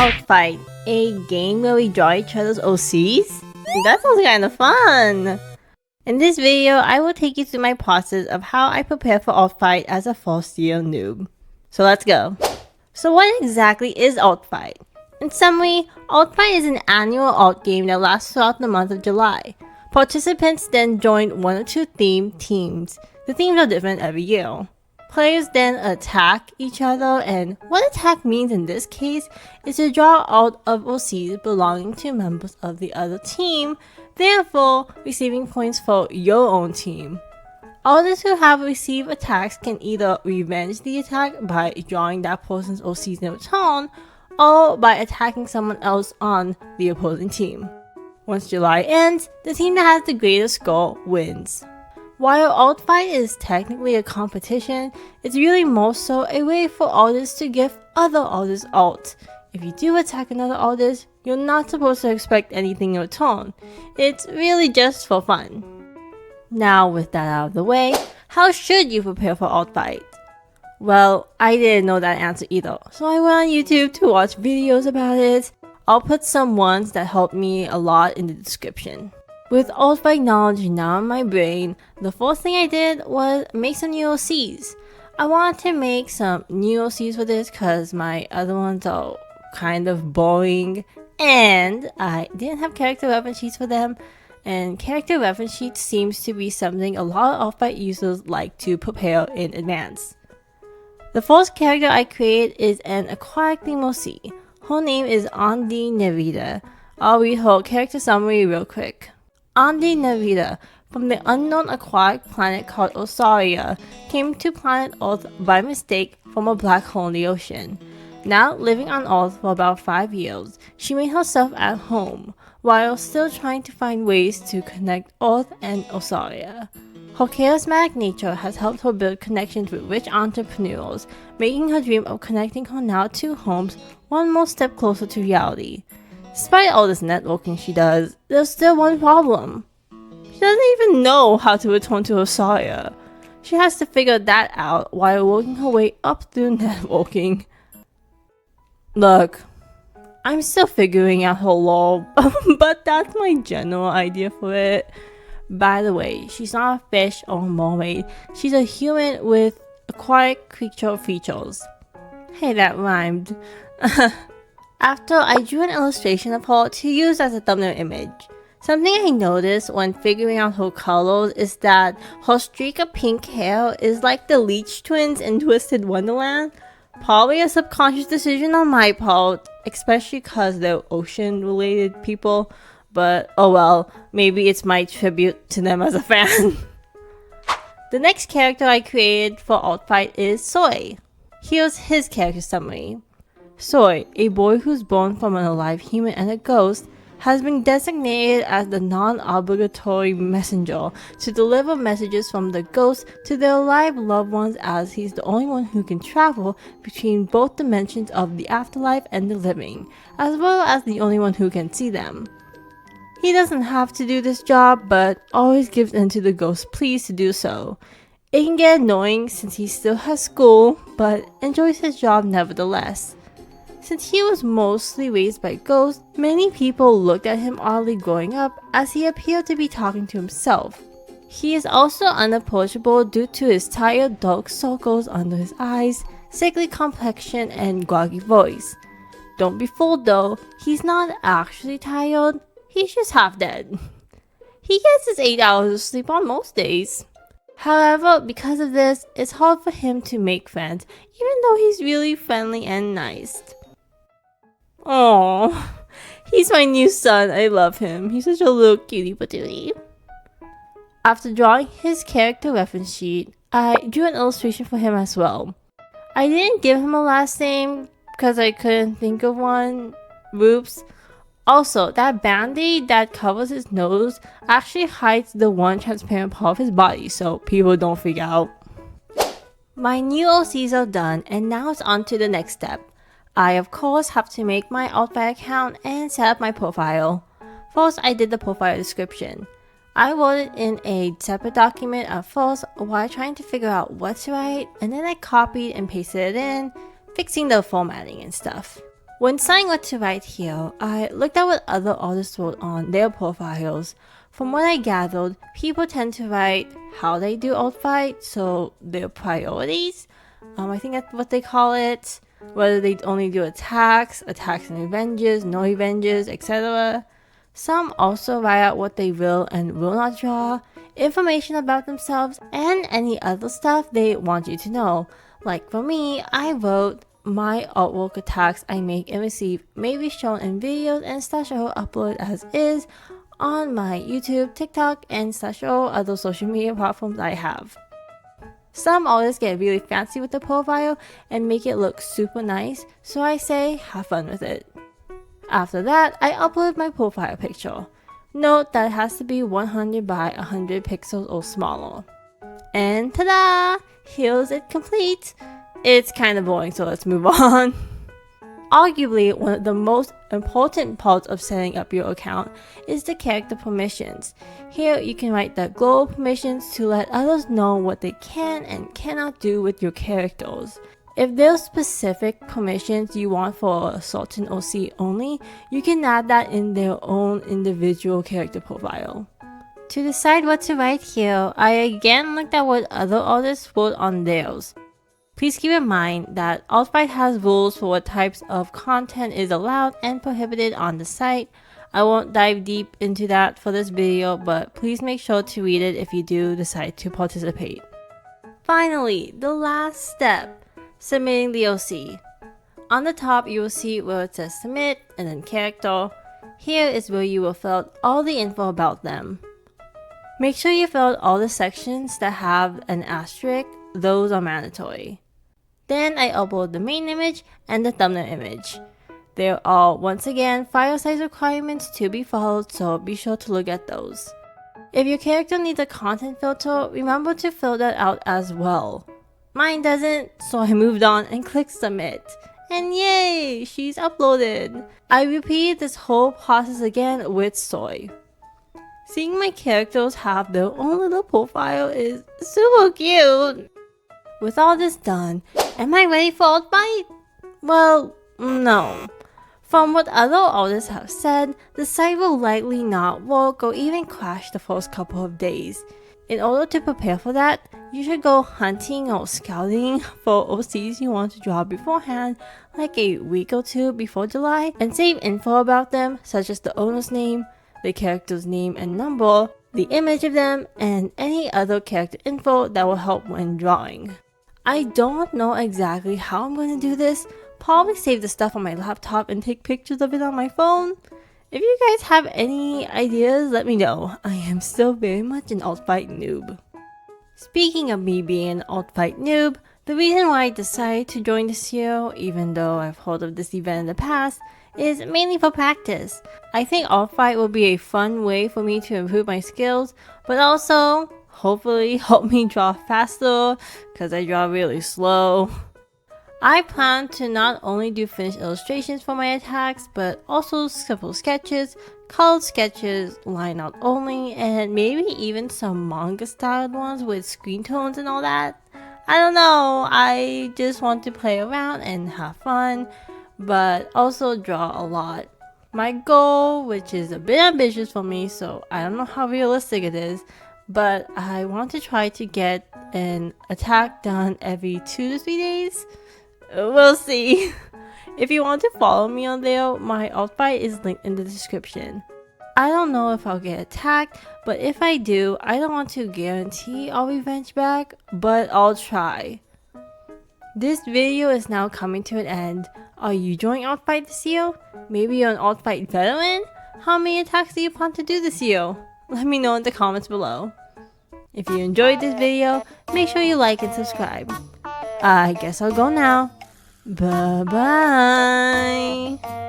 Outfight, a game where we draw each other's OCs? That sounds kinda fun! In this video, I will take you through my process of how I prepare for Outfight as a first year noob. So let's go! So what exactly is Outfight? In summary, Outfight is an annual alt game that lasts throughout the month of July. Participants then join one or two themed teams. The themes are different every year. Players then attack each other, and what attack means in this case is to draw out of OCs belonging to members of the other team, therefore receiving points for your own team. Others who have received attacks can either revenge the attack by drawing that person's OCs in return, or by attacking someone else on the opposing team. Once July ends, the team that has the greatest score wins. While Outfight is technically a competition, it's really more so a way for artists to give other artists art. If you do attack another artist, you're not supposed to expect anything in return. It's really just for fun. Now with that out of the way, how should you prepare for Outfight? Well, I didn't know that answer either, so I went on YouTube to watch videos about it. I'll put some ones that helped me a lot in the description. With Outfight knowledge now in my brain, the first thing I did was make some new OCs. I wanted to make some new OCs for this because my other ones are kind of boring, and I didn't have character reference sheets for them, and character reference sheets seems to be something a lot of Outfight users like to prepare in advance. The first character I created is an aquatic theme OC. Her name is Andi Nerida. I'll read her character summary real quick. Andi Nerida, from the unknown aquatic planet called Osaria, came to planet Earth by mistake from a black hole in the ocean. Now living on Earth for about 5 years, she made herself at home, while still trying to find ways to connect Earth and Osaria. Her charismatic nature has helped her build connections with rich entrepreneurs, making her dream of connecting her now two homes one more step closer to reality. Despite all this networking she does, there's still one problem. She doesn't even know how to return to Osaria. She has to figure that out while working her way up through networking. Look, I'm still figuring out her lore, but that's my general idea for it. By the way, she's not a fish or a mermaid. She's a human with aquatic creature features. Hey, that rhymed. After I drew an illustration of her to use as a thumbnail image. Something I noticed when figuring out her colors is that her streak of pink hair is like the Leech twins in Twisted Wonderland. Probably a subconscious decision on my part, especially cause they're ocean related people, but oh well, maybe it's my tribute to them as a fan. The next character I created for Outfight is Soy. Here's his character summary. Soy, a boy who's born from an alive human and a ghost, has been designated as the non-obligatory messenger to deliver messages from the ghost to their alive loved ones, as he's the only one who can travel between both dimensions of the afterlife and the living, as well as the only one who can see them. He doesn't have to do this job, but always gives in to the ghost's pleas to do so. It can get annoying since he still has school, but enjoys his job nevertheless. Since he was mostly raised by ghosts, many people looked at him oddly growing up, as he appeared to be talking to himself. He is also unapproachable due to his tired dark circles under his eyes, sickly complexion, and groggy voice. Don't be fooled though, he's not actually tired, he's just half dead. He gets his 8 hours of sleep on most days. However, because of this, it's hard for him to make friends, even though he's really friendly and nice. Aww, he's my new son. I love him. He's such a little cutie patootie. After drawing his character reference sheet, I drew an illustration for him as well. I didn't give him a last name because I couldn't think of one. Oops. Also, that band-aid that covers his nose actually hides the one transparent part of his body, so people don't freak out. My new OCs are done, and now it's on to the next step. I of course have to make my Outfight account and set up my profile. First, I did the profile description. I wrote it in a separate document at first while trying to figure out what to write, and then I copied and pasted it in, fixing the formatting and stuff. When deciding what to write here, I looked at what other artists wrote on their profiles. From what I gathered, people tend to write how they do alt fight, so their priorities. I think that's what they call it. Whether they only do attacks and revenges, no revenges, etc. Some also write out what they will and will not draw, information about themselves, and any other stuff they want you to know. Like for me, I wrote my artwork attacks I make and receive may be shown in videos and /or upload as is on my YouTube, TikTok, and /or other social media platforms I have. Some artists get really fancy with the profile and make it look super nice, so I say have fun with it. After that, I upload my profile picture. Note that it has to be 100 by 100 pixels or smaller. And ta-da! Here's it complete! It's kind of boring, so let's move on. Arguably, one of the most important parts of setting up your account is the character permissions. Here, you can write the global permissions to let others know what they can and cannot do with your characters. If there's specific permissions you want for a certain OC only, you can add that in their own individual character profile. To decide what to write here, I again looked at what other artists wrote on theirs. Please keep in mind that Altfight has rules for what types of content is allowed and prohibited on the site. I won't dive deep into that for this video, but please make sure to read it if you do decide to participate. Finally, the last step, submitting the OC. On the top, you will see where it says submit and then character. Here is where you will fill out all the info about them. Make sure you fill out all the sections that have an asterisk, those are mandatory. Then I upload the main image and the thumbnail image. They're all, once again, file size requirements to be followed, so be sure to look at those. If your character needs a content filter, remember to fill that out as well. Mine doesn't, so I moved on and clicked submit. And yay, she's uploaded. I repeated this whole process again with Soy. Seeing my characters have their own little profile is super cute. With all this done, am I ready for Altfight? Well, no. From what other artists have said, the site will likely not work or even crash the first couple of days. In order to prepare for that, you should go hunting or scouting for OCs you want to draw beforehand, like a week or two before July, and save info about them such as the owner's name, the character's name and number, the image of them, and any other character info that will help when drawing. I don't know exactly how I'm going to do this, probably save the stuff on my laptop and take pictures of it on my phone. If you guys have any ideas, let me know. I am still very much an alt-fight noob. Speaking of me being an alt-fight noob, the reason why I decided to join this year, even though I've heard of this event in the past, is mainly for practice. I think alt-fight will be a fun way for me to improve my skills, but also hopefully help me draw faster, because I draw really slow. I plan to not only do finished illustrations for my attacks, but also simple sketches, colored sketches, line art only, and maybe even some manga styled ones with screen tones and all that. I don't know, I just want to play around and have fun, but also draw a lot. My goal, which is a bit ambitious for me, so I don't know how realistic it is, but I want to try to get an attack done every 2 to 3 days. We'll see. If you want to follow me on there, my alt-fight is linked in the description. I don't know if I'll get attacked, but if I do, I don't want to guarantee I'll revenge back, but I'll try. This video is now coming to an end. Are you joining alt-fight this year? Maybe you're an alt-fight veteran? How many attacks do you plan to do this year? Let me know in the comments below. If you enjoyed this video, make sure you like and subscribe. I guess I'll go now. Bye bye.